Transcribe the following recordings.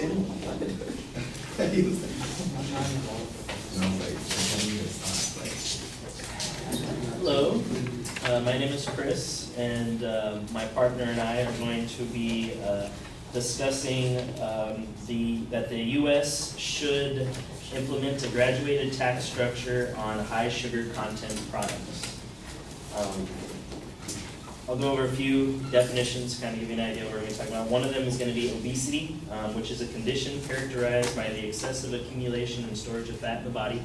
Hello, my name is Chris, and my partner and I are going to be discussing that the U.S. should implement a graduated tax structure on high sugar content products. I'll go over a few definitions, kind of give you an idea of what we're going to talk about. One of them is going to be obesity, which is a condition characterized by the excessive accumulation and storage of fat in the body.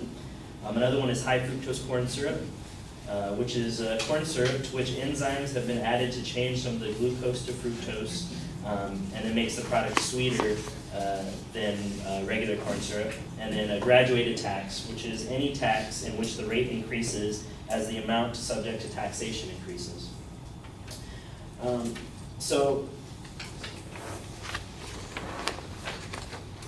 Another one is high fructose corn syrup, which is corn syrup to which enzymes have been added to change some of the glucose to fructose, and it makes the product sweeter than regular corn syrup. And then a graduated tax, which is any tax in which the rate increases as the amount subject to taxation increases. So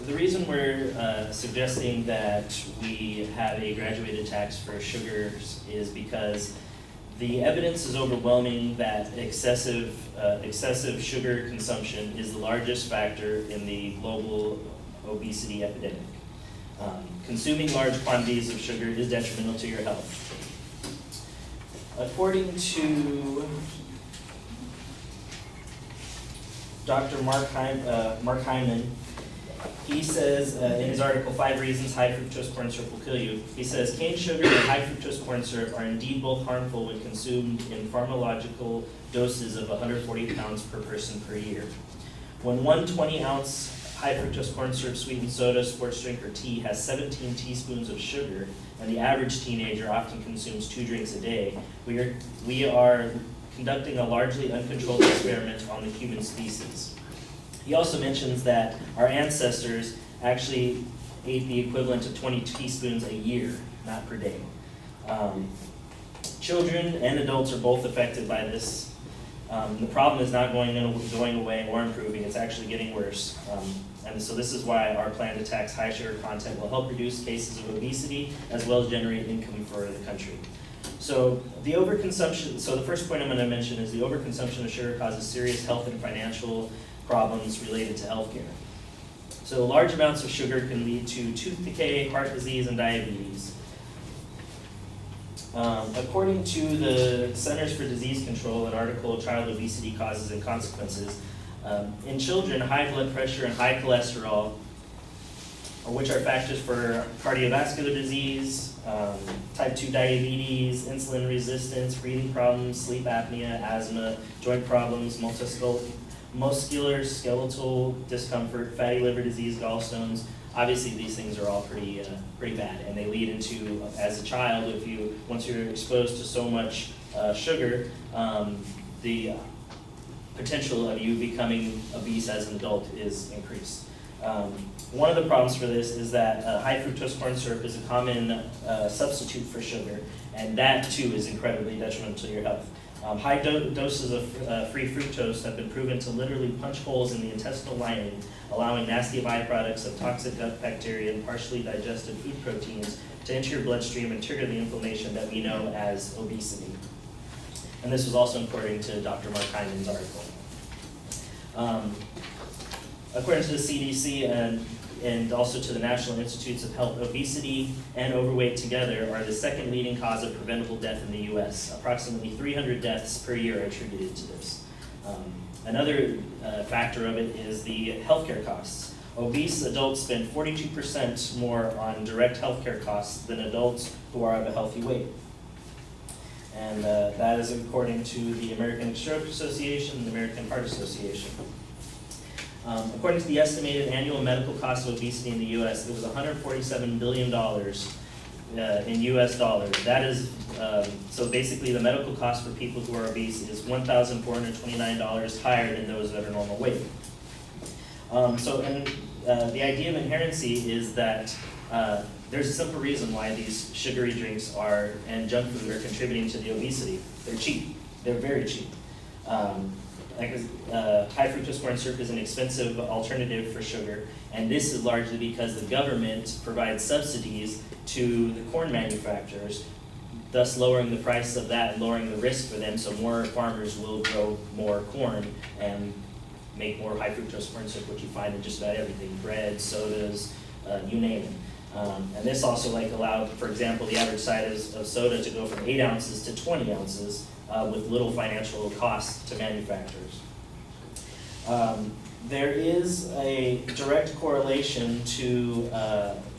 the reason we're suggesting that we have a graduated tax for sugars is because the evidence is overwhelming that excessive sugar consumption is the largest factor in the global obesity epidemic. Consuming large quantities of sugar is detrimental to your health. According to Dr. Mark Hyman, he says in his article, 5 Reasons High Fructose Corn Syrup Will Kill You, he says, cane sugar and high fructose corn syrup are indeed both harmful when consumed in pharmacological doses of 140 pounds per person per year. When one 20-ounce high fructose corn syrup sweetened soda, sports drink, or tea has 17 teaspoons of sugar, and the average teenager often consumes 2 drinks a day, we are conducting a largely uncontrolled experiment on the human species. He also mentions that our ancestors actually ate the equivalent of 20 teaspoons a year, not per day. Children and adults are both affected by this. The problem is not going away or improving, it's actually getting worse. And so this is why our plan to tax high sugar content will help reduce cases of obesity as well as generate income for the country. So the overconsumption, so the first point I'm going to mention is the overconsumption of sugar causes serious health and financial problems related to healthcare. So large amounts of sugar can lead to tooth decay, heart disease, and diabetes. According to the Centers for Disease Control, an article, Child Obesity Causes and Consequences, in children, high blood pressure and high cholesterol, which are factors for cardiovascular disease, type 2 diabetes, insulin resistance, breathing problems, sleep apnea, asthma, joint problems, musculoskeletal discomfort, fatty liver disease, gallstones. Obviously, these things are all pretty bad, and they lead into, as a child, once you're exposed to so much sugar, the potential of you becoming obese as an adult is increased. One of the problems for this is that high fructose corn syrup is a common substitute for sugar, and that too is incredibly detrimental to your health. High doses of free fructose have been proven to literally punch holes in the intestinal lining, allowing nasty byproducts of toxic gut bacteria and partially digested food proteins to enter your bloodstream and trigger the inflammation that we know as obesity. And this was also according to Dr. Mark Hyman's article. According to the CDC and also to the National Institutes of Health, obesity and overweight together are the second leading cause of preventable death in the U.S. Approximately 300 deaths per year are attributed to this. Another factor of it is the healthcare costs. Obese adults spend 42% more on direct healthcare costs than adults who are of a healthy weight. And that is according to the American Stroke Association and the American Heart Association. According to the estimated annual medical cost of obesity in the U.S., it was $147 billion in U.S. dollars. That is, so basically the medical cost for people who are obese is $1,429 higher than those that are normal weight. The idea of inherency is that there's a simple reason why these sugary drinks and junk food are contributing to the obesity. They're cheap. They're very cheap. High fructose corn syrup is an expensive alternative for sugar, and this is largely because the government provides subsidies to the corn manufacturers, thus lowering the price of that and lowering the risk for them, so more farmers will grow more corn and make more high fructose corn syrup, which you find in just about everything, bread, sodas, you name it. And this also allowed, for example, the average size of soda to go from 8 ounces to 20 ounces with little financial cost to manufacturers. There is a direct correlation to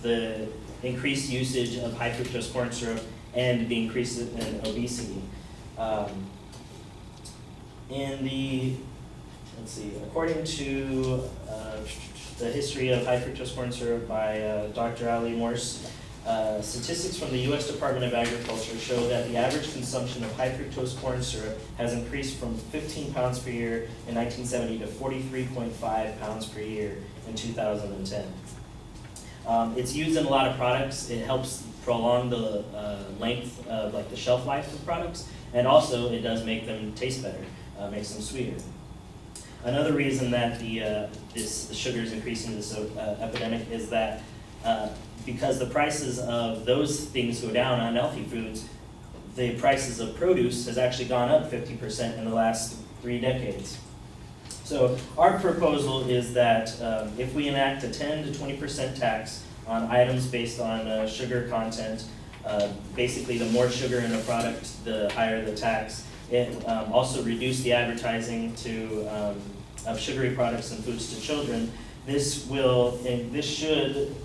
the increased usage of high fructose corn syrup and the increase in obesity. According to the history of high fructose corn syrup by Dr. Ali Morse, statistics from the U.S. Department of Agriculture show that the average consumption of high fructose corn syrup has increased from 15 pounds per year in 1970 to 43.5 pounds per year in 2010. It's used in a lot of products. It helps prolong the length of the shelf life of products, and also it does make them taste better, makes them sweeter. Another reason that the sugar is increasing this epidemic is that because the prices of those things go down on healthy foods, the prices of produce has actually gone up 50% in the last 3 decades. So our proposal is that if we enact a 10 to 20% tax on items based on sugar content, basically the more sugar in a product, the higher the tax. It also reduce the advertising of sugary products and foods to children. This should.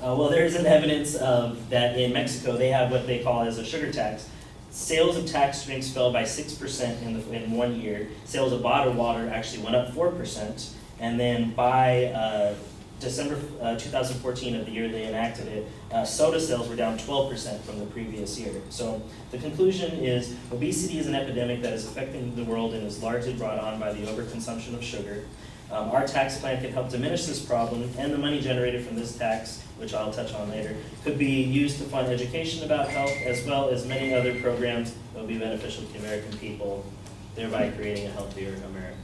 There is an evidence of that in Mexico. They have what they call as a sugar tax. Sales of taxed drinks fell by 6% in 1 year. Sales of bottled water actually went up 4%, and then by December 2014 of the year they enacted it, soda sales were down 12% from the previous year. So the conclusion is obesity is an epidemic that is affecting the world and is largely brought on by the overconsumption of sugar. Our tax plan can help diminish this problem, and the money generated from this tax, which I'll touch on later, could be used to fund education about health, as well as many other programs that will be beneficial to the American people, thereby creating a healthier America.